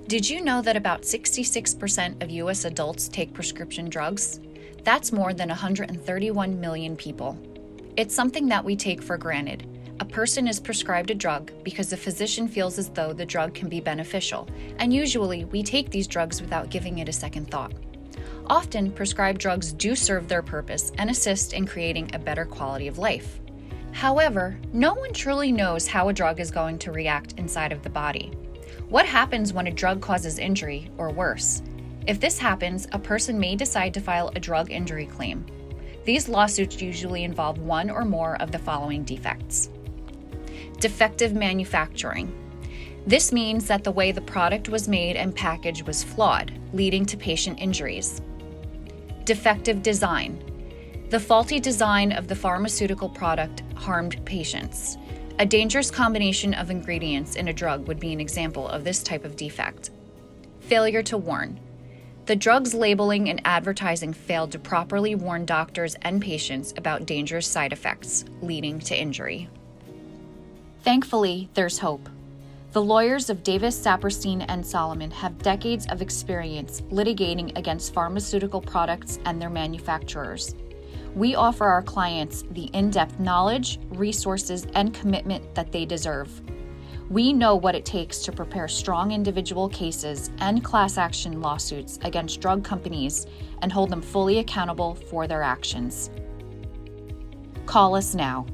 Did you know that about 66% of U.S. adults take prescription drugs? That's more than 131 million people. It's something that we take for granted. A person is prescribed a drug because the physician feels as though the drug can be beneficial, and usually we take these drugs without giving it a second thought. Often, prescribed drugs do serve their purpose and assist in creating a better quality of life. However, no one truly knows how a drug is going to react inside of the body. What happens when a drug causes injury, or worse? If this happens, a person may decide to file a drug injury claim. These lawsuits usually involve one or more of the following defects. Defective manufacturing. This means that the way the product was made and packaged was flawed, leading to patient injuries. Defective design. The faulty design of the pharmaceutical product harmed patients. A dangerous combination of ingredients in a drug would be an example of this type of defect. Failure to warn. The drug's labeling and advertising failed to properly warn doctors and patients about dangerous side effects, leading to injury. Thankfully, there's hope. The lawyers of Davis, Saperstein, and Solomon have decades of experience litigating against pharmaceutical products and their manufacturers. We offer our clients the in-depth knowledge, resources, and commitment that they deserve. We know what it takes to prepare strong individual cases and class action lawsuits against drug companies and hold them fully accountable for their actions. Call us now.